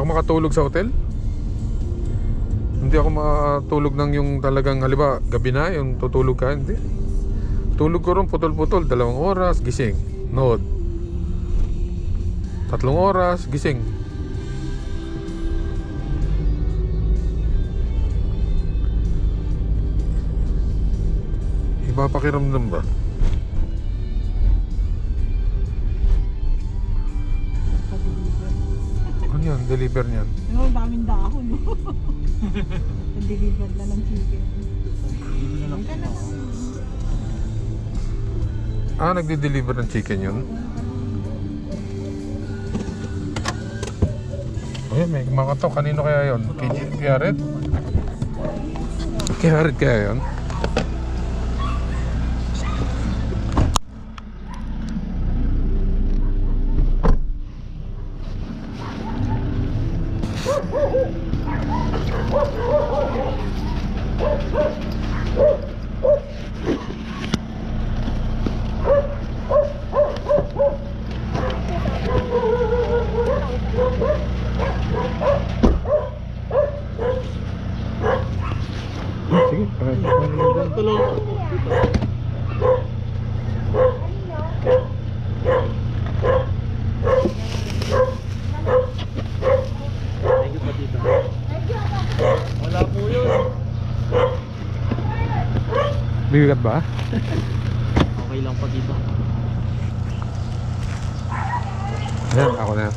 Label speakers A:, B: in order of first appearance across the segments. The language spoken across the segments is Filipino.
A: ako makatulog sa hotel. Hindi ako matulog ng yung talagang halimbawa gabi na yung tutulog ka. Hindi. Tulog ko rin putol-putol, 2 oras gising, nood. 3 oras gising. Iba pakiramdam ba? Ano yan? Deliver niyan?
B: Yung daming dahon, no? Nag-deliver na ng chicken.
A: Ah, nagde-deliver ng chicken yun? Ayun, may kumakatok. Kanino kaya yun? Kay Hared? Kay Hared kaya yun? Sige, tulong.
C: Thank you po dito. Wala po yun.
A: Bigat ba?
C: Okay lang po dito.
A: Ayan, ako na yan.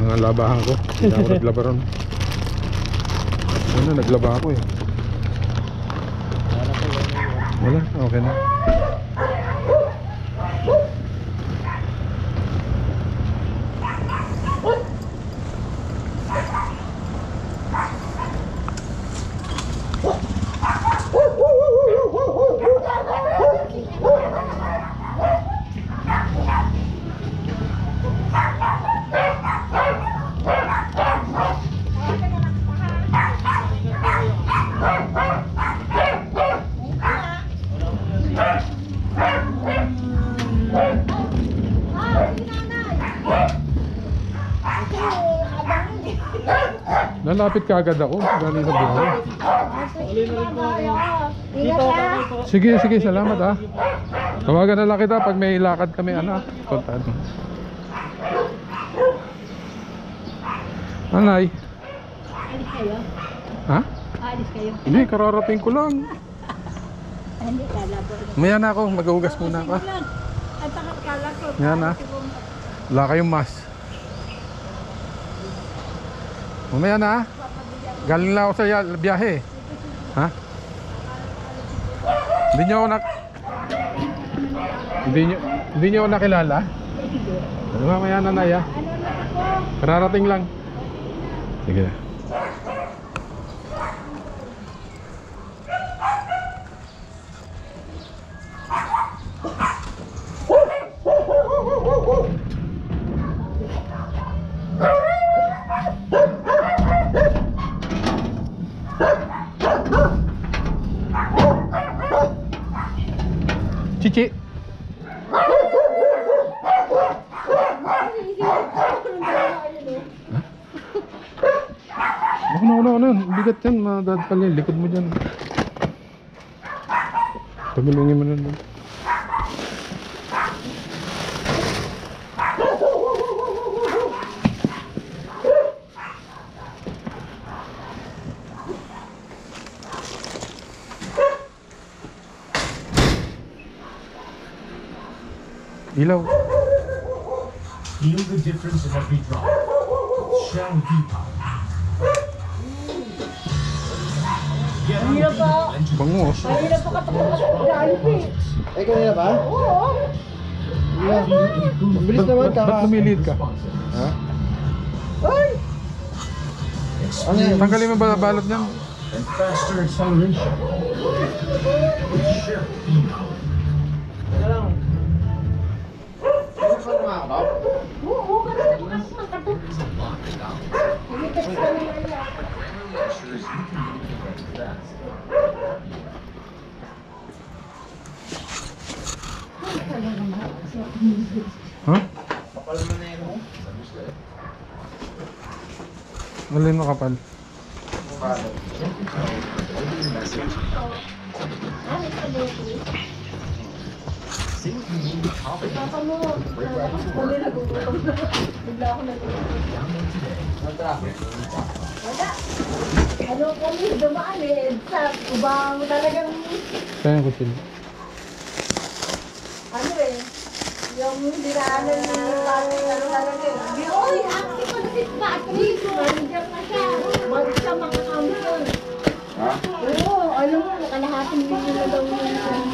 A: Mga labahan ko. Hindi ako naglaba ron. Ano, naglaba ako eh.
C: Wala po yun.
A: Wala, okay na. Lalapit ka agad ako. Galing sa buhay. Sige, sige. Salamat ah. Tawagan na lang kita pag may lakad kami. Anak. Kontaan mo. Anay.
B: Alis kayo?
A: Ha?
B: Alis kayo?
A: Hindi, kararating ko lang.
B: Hindi, kala ko.
A: Maya na ako. Mag-ugas muna ako.
B: At kala ko.
A: Maya na. Wala kayong mas. Mamaya na. Galing lang ako sa biyahe. Ha? Hindi niyo ako Hindi niyo ako nakilala? Ano mamaya na, Nay, ha? Kararating lang. Sige. Cici. No. Bigat yan. Madadpal yan. Likod mo dyan. Pagulungin mo na doon. Ilaw.
D: Feel the difference in every drop. Shell V-Power.
B: Kanina pa.
A: Bango.
B: Kanina pa katakot sa Jollibee.
E: Eh, kanina ba?
B: Oo.
E: Bilis naman ka.
A: Ba't lumilid ka?
E: Ha?
B: Ay!
E: Ano yan?
A: Tanggalin mo ba balot niyan?
D: And faster acceleration. With Shell V-Power.
B: Oo, kanina pa katakot. Nilitas ka nila yan.
A: Ha?
C: Kapal mo na yun.
A: Alin makapal?
B: May spaghetti. Papa mo. Huli na gugutom na. Bigla ako nagugutom. Wala. Ano kami dumaan eh. Sa ubang talagang
A: Kaya ko sila.
B: ano eh. Yung dinaanan na ano talaga eh. Oy, ako ko na si Patrick. Nandiyan na siya. Bago siya makakampon. Oo, alam mo, nakalahating million na daw yung nandiyan.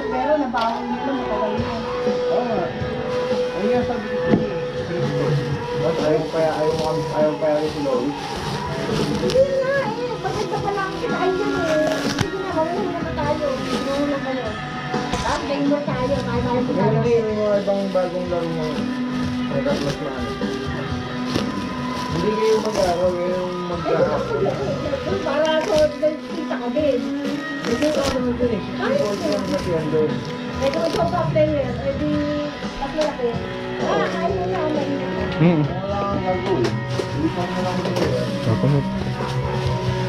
B: Pero nabawang niya na matagal na.
E: Ano yung sabi ko? What? Ayaw pa yung Lois.
B: Hindi na eh. Maganda pa lang sila. Ayun eh. Sige na, mauna na tayo. Mauna na kayo. Tapos gamer tayo. Kaya mo
E: Meron
B: tayo.
E: din yung mga ibang bagong laro na nagkaklas na ano. Hindi kayo mag-araw, yung mag-araw.
B: Para so, kita ka din.
E: Hindi ko naman din eh. Hindi ko naman nasiyan doon.
B: Eh kung ito pa player, eh di mas malaki. Ayun na naman.
E: Wala kang lago eh. Hindi pa mo lang mo eh.
A: Kapunod.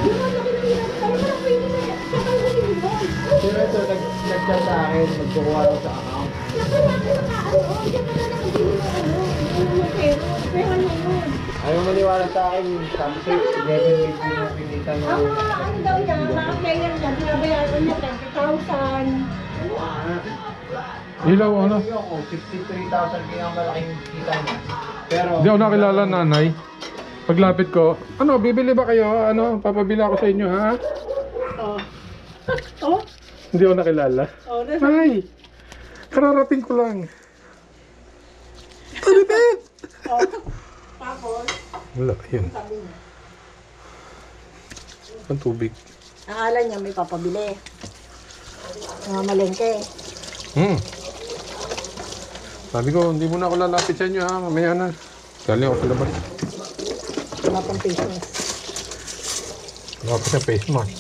B: Di ba nakikita? Pero parang pwede na. Siya kayo naging boy.
E: Pero ito, nag-chat sa akin, magkukuha ako sa account.
B: Nakalaki na ka. Ano? Diyan ka na nakabili ng ano. Pero, pero ano yun?
E: Ayaw maniwala sa akin, sabi ko, 11 weeks yung pinitan mo.
B: Ang mga ano daw niya, mga player niya, binabayaran niya 20,000.
A: Ilaw ano?
E: Ako, 53,000 kaya ang malaking kita niya. Pero,
A: Hindi ako nakilala nanay. Paglapit ko, ano, bibili ba kayo? Ano, papabili ako sa inyo, ha?
B: Oh. Oh?
A: Hindi ako nakilala.
B: Oh,
A: Ay! Kararating ko lang. Talipit!
B: Tapos,
A: Wala, yun.
B: sabi niya.
A: Ang tubig.
B: Akala niya may papabili. Mga malengke.
A: Sabi ko, hindi mo na ako lalapit sa inyo, ha? Mamaya na. Galing ako sa labas.
B: Wala pang patience.
A: Wala pa sa face mask.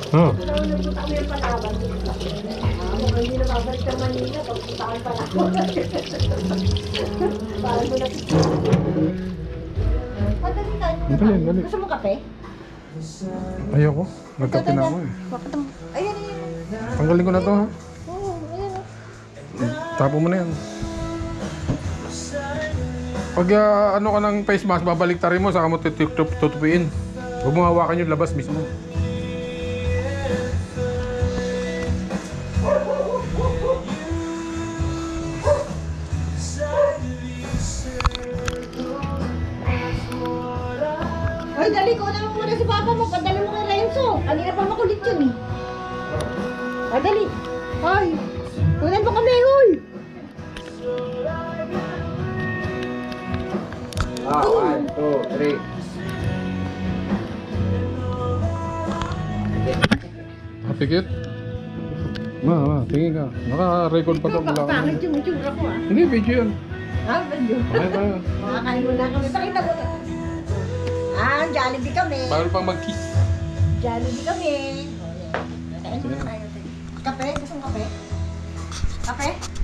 A: Oh.
B: Kailangan nagpunta kami ng Palawan. Mukhang hindi na babalik sa Manila. Pagpunta kami Palawan. Parang mo na. Madali tayo.
A: Dali, dali.
B: Gusto mo kape?
A: Ayoko. Nagkape na ako eh.
B: Bakit ang... Ayan, ayan.
A: Tanggalin ko na to, ha?
B: Oo, ayan.
A: Tapo mo na yan. Pag ano ka ng face mask, babalik tarin mo, saka mo tutupiin. Huwag mo hawakan yung labas mismo.
B: Ay, dali ko na muna si Papa mo. Padali mo kay Renzo. Kanina pa makulit yun eh. Ay, dali. Ay, kunan mo kami, huy.
E: 1, 2, 3.
A: Pikit? Tingin ka. Naka-record pa to. Wala ka
B: Bakit yung itsura ko ah?
A: Hindi, video yan.
B: Ha, medyo.
A: Okay tayo.
B: Makakain muna kami. Pakita mo na. Ah, Jollibee kami.
A: Bawal pang mag-kiss.
B: Jollibee kami. Kain muna tayo. Kape? Gusto mo kape? Kape?